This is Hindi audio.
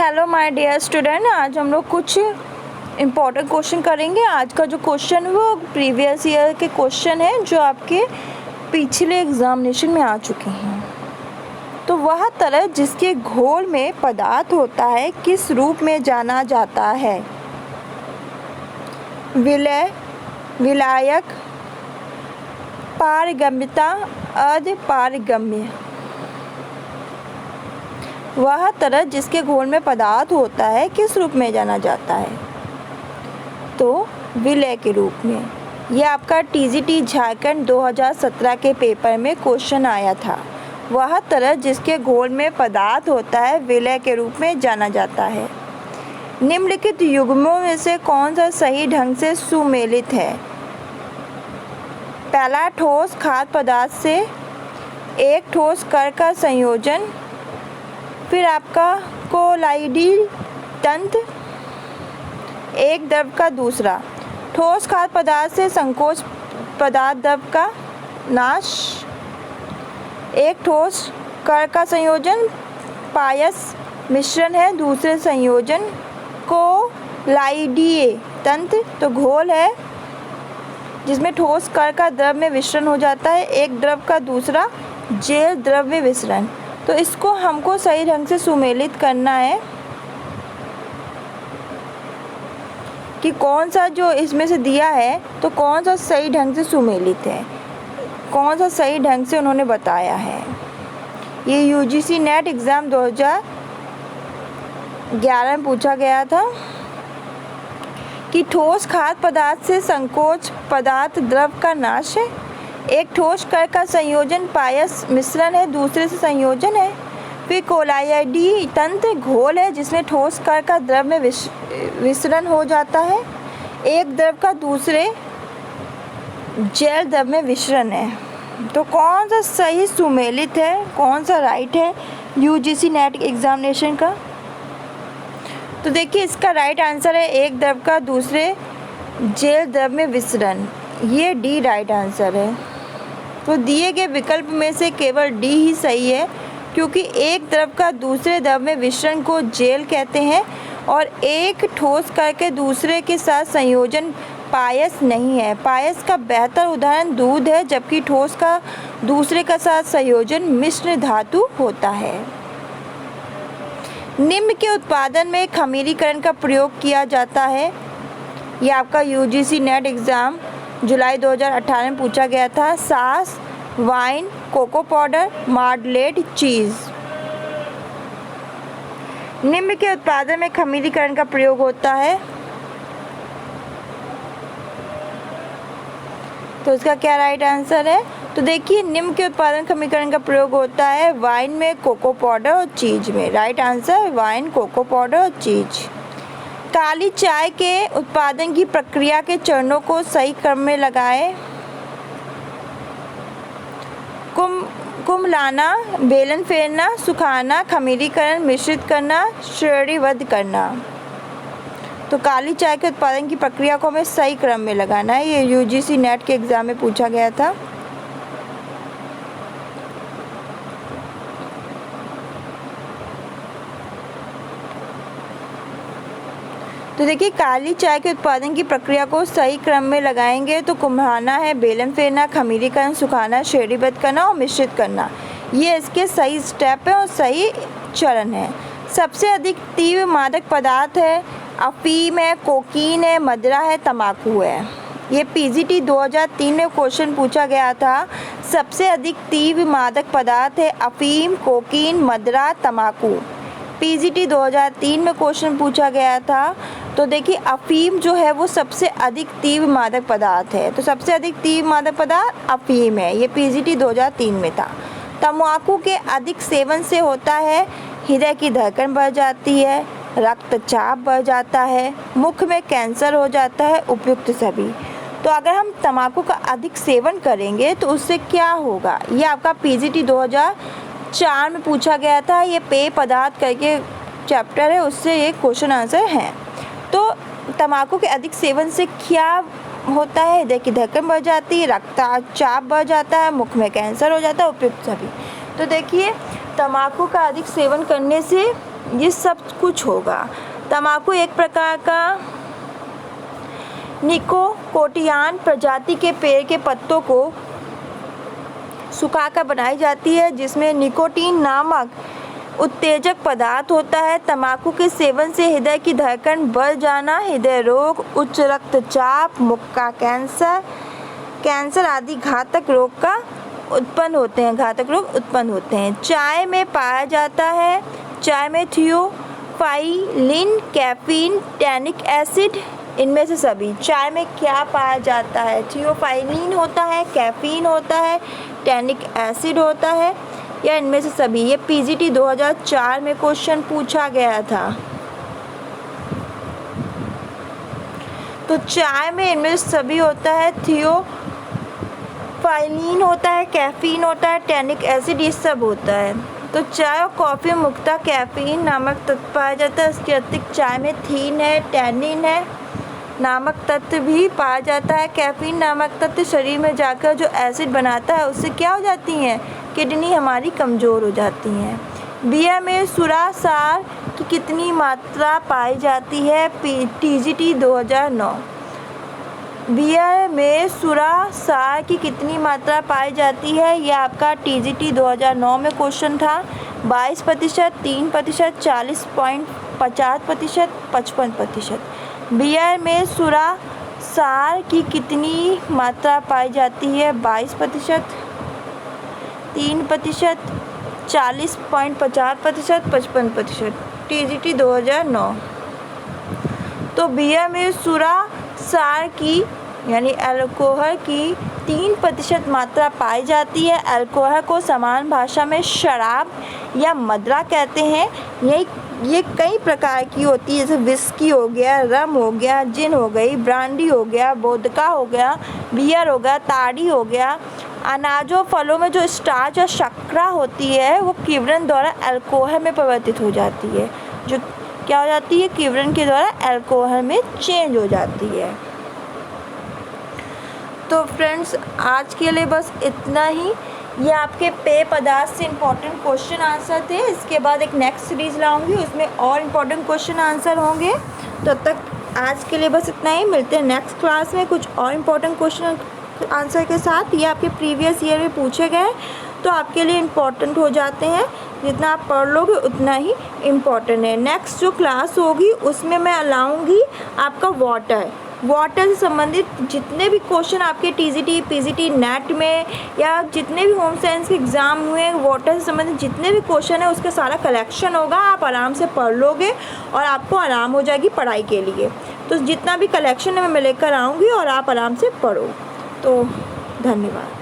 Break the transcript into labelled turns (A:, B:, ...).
A: हेलो माय डियर स्टूडेंट, आज हम लोग कुछ इम्पोर्टेंट क्वेश्चन करेंगे। आज का जो क्वेश्चन वो प्रीवियस ईयर के क्वेश्चन है जो आपके पिछले एग्जामिनेशन में आ चुके हैं। तो वह तरल जिसके घोल में पदार्थ होता है किस रूप में जाना जाता है? विलय, विलायक, पारगम्यता, अर्ध पारगम्य। वह तरल जिसके घोल में पदार्थ होता है किस रूप में जाना जाता है? तो विलय के रूप में। यह आपका टीजीटी झारखंड 2017 के पेपर में क्वेश्चन आया था। वह तरल जिसके घोल में पदार्थ होता है विलय के रूप में जाना जाता है। निम्नलिखित युग्मों में से कौन सा सही ढंग से सुमेलित है? पहला, ठोस खाद्य पदार्थ से एक ठोस कण का संयोजन। फिर आपका कोलाइडी तंत्र, एक द्रव का दूसरा। ठोस खाद्य पदार्थ से संकोच पदार्थ द्रव का नाश। एक ठोस कण का संयोजन पायस मिश्रण है, दूसरे संयोजन कोलाइडीय तंत्र। तो घोल है जिसमें ठोस कण का द्रव में मिश्रण हो जाता है, एक द्रव का दूसरा जेल द्रव में मिश्रण। तो इसको हमको सही ढंग से सुमेलित करना है कि कौन सा जो इसमें से दिया है तो कौन सा सही ढंग से सुमेलित है, कौन सा सही ढंग से उन्होंने बताया है। ये यूजीसी नेट एग्ज़ाम 2011 में पूछा गया था कि ठोस खाद्य पदार्थ से संकोच पदार्थ द्रव का नाश है, एक ठोस कण का संयोजन पायस मिश्रण है, दूसरे से संयोजन है। फिर कोलाइडी तंत्र घोल है जिसमें ठोस कण का द्रव में विसरण हो जाता है, एक द्रव का दूसरे जेल द्रव में विसरण है। तो कौन सा सही सुमेलित है, कौन सा राइट है यूजीसी नेट एग्जामिनेशन का? तो देखिए इसका राइट आंसर है एक द्रव का दूसरे जेल द्रव में विसरण। ये डी राइट आंसर है। तो दिए गए विकल्प में से केवल डी ही सही है, क्योंकि एक द्रव का दूसरे द्रव में विसरण को जेल कहते हैं और एक ठोस कण के दूसरे के साथ संयोजन पायस नहीं है। पायस का बेहतर उदाहरण दूध है, जबकि ठोस का दूसरे के साथ संयोजन मिश्र धातु होता है। निम्न के उत्पादन में खमीरीकरण का प्रयोग किया जाता है। यह आपका यूजीसी नेट एग्ज़ाम जुलाई 2018 में पूछा गया था। सास, वाइन, कोको पाउडर, मार्मलेड, चीज़। निम्न के उत्पादन में खमीरीकरण का प्रयोग होता है। तो इसका क्या राइट आंसर है? तो देखिए निम्न के उत्पादन खमीरीकरण का प्रयोग होता है वाइन में, कोको पाउडर और चीज़ में। Right answer wine, cocoa powder और चीज़। काली चाय के उत्पादन की प्रक्रिया के चरणों को सही क्रम में लगाएं। कुम्हलाना, बेलन फेरना, सुखाना, खमीरीकरण, मिश्रित करना, श्रेणीबद्ध करना। तो काली चाय के उत्पादन की प्रक्रिया को हमें सही क्रम में लगाना है। ये यूजीसी नेट के एग्ज़ाम में पूछा गया था। तो देखिए काली चाय के उत्पादन की प्रक्रिया को सही क्रम में लगाएंगे तो कुम्हाना है, बेलन फेरना, खमीरीकरण, सुखाना, श्रेणीबद्ध करना और मिश्रित करना। ये इसके सही स्टेप है और सही चरण है। सबसे अधिक तीव्र मादक पदार्थ है अफीम है, कोकीन है, मदिरा है, तंबाकू है। ये पीजीटी 2003 में क्वेश्चन पूछा गया था। सबसे अधिक तीव्र मादक पदार्थ है अफीम, कोकीन, मदिरा, तंबाकू। पीजीटी 2003 में क्वेश्चन पूछा गया था। तो देखिए अफीम जो है वो सबसे अधिक तीव्र मादक पदार्थ है। तो सबसे अधिक तीव्र मादक पदार्थ अफीम है। ये पीजीटी 2003 में था। तंबाकू के अधिक सेवन से होता है हृदय की धड़कन बढ़ जाती है, रक्तचाप बढ़ जाता है, मुख में कैंसर हो जाता है, उपयुक्त सभी। तो अगर हम तंबाकू का अधिक सेवन करेंगे तो उससे क्या होगा? ये आपका पीजीटी 2004 में पूछा गया था। ये पेय पदार्थ करके चैप्टर है, उससे ये क्वेश्चन आंसर है। तो तंबाकू के अधिक सेवन से क्या होता है? हृदय की धड़कन बढ़ जाती है, रक्तचाप बढ़ जाता है, मुख में कैंसर हो जाता है, उपयुक्त सभी। तो देखिए तंबाकू का अधिक सेवन करने से ये सब कुछ होगा। तंबाकू एक प्रकार का निकोटियाना प्रजाति के पेड़ के पत्तों को सुखाकर बनाई जाती है, जिसमें निकोटीन नामक उत्तेजक पदार्थ होता है। तंबाकू के सेवन से हृदय की धड़कन बढ़ जाना, हृदय रोग, उच्च रक्तचाप, मुक्का कैंसर आदि घातक रोग उत्पन्न होते हैं। चाय में पाया जाता है। चाय में थियोफाइलिन, कैफीन, टैनिक एसिड, इनमें से सभी। चाय में क्या पाया जाता है? थियोफाइलिन होता है, कैफीन होता है, टैनिक एसिड होता है, या इनमें से सभी। ये पीजीटी 2004 में क्वेश्चन पूछा गया था। तो चाय में इनमें से सभी होता है। थियोफाइलिन होता है, कैफीन होता है, टैनिक एसिड, ये सब होता है। तो चाय और कॉफ़ी में मुख्यतः कैफीन नामक तत्व पाया जाता है। इसके अतिरिक्त चाय में थीन है, टैनिन है नामक तत्व भी पाया जाता है। कैफीन नामक तत्व शरीर में जाकर जो एसिड बनाता है, उससे क्या हो जाती हैं? किडनी हमारी कमज़ोर हो जाती हैं। बियर में सुरा सार की कितनी मात्रा पाई जाती है? टीजीटी 2009। बियर में सुरा सार की कितनी मात्रा पाई जाती है? यह आपका टीजीटी 2009 में क्वेश्चन था। 22%, 3%, 40.50%, 55%। बियर में सुरा सार की कितनी मात्रा पाई जाती है? 22%, 3%, 40.50%, 55%। टीजीटी 2009। तो बियर में सुरा सार की यानी अल्कोहल की 3% मात्रा पाई जाती है। अल्कोहल को सामान्य भाषा में शराब या मदरा कहते हैं। ये कई प्रकार की होती है, जैसे विस्की हो गया, रम हो गया, जिन हो गई, ब्रांडी हो गया, वोदका हो गया, बियर हो गया, ताड़ी हो गया। अनाजों फलों में जो स्टार्च और शर्करा होती है, वो कीवरण द्वारा अल्कोहल में परिवर्तित हो जाती है। जो क्या हो जाती है? कीवरण के द्वारा अल्कोहल में चेंज हो जाती है। तो फ्रेंड्स, आज के लिए बस इतना ही। ये आपके पेय पदार्थ से इम्पोर्टेंट क्वेश्चन आंसर थे। इसके बाद एक नेक्स्ट सीरीज़ लाऊंगी, उसमें और इम्पोर्टेंट क्वेश्चन आंसर होंगे। तब तक आज के लिए बस इतना ही। मिलते हैं नेक्स्ट क्लास में कुछ और इम्पोर्टेंट क्वेश्चन आंसर के साथ। ये आपके प्रीवियस ईयर में पूछे गए, तो आपके लिए इम्पोर्टेंट हो जाते हैं। जितना आप पढ़ लोगे उतना ही इम्पोर्टेंट है। नेक्स्ट जो क्लास होगी उसमें मैं लाऊंगी आपका वाटर से संबंधित जितने भी क्वेश्चन आपके टीजीटी, पीजीटी, नेट में या जितने भी होम साइंस के एग्ज़ाम हुए, वाटर से संबंधित जितने भी क्वेश्चन है उसका सारा कलेक्शन होगा। आप आराम से पढ़ लोगे और आपको आराम हो जाएगी पढ़ाई के लिए। तो जितना भी कलेक्शन है मैं लेकर आऊँगी और आप आराम से पढ़ो। तो धन्यवाद।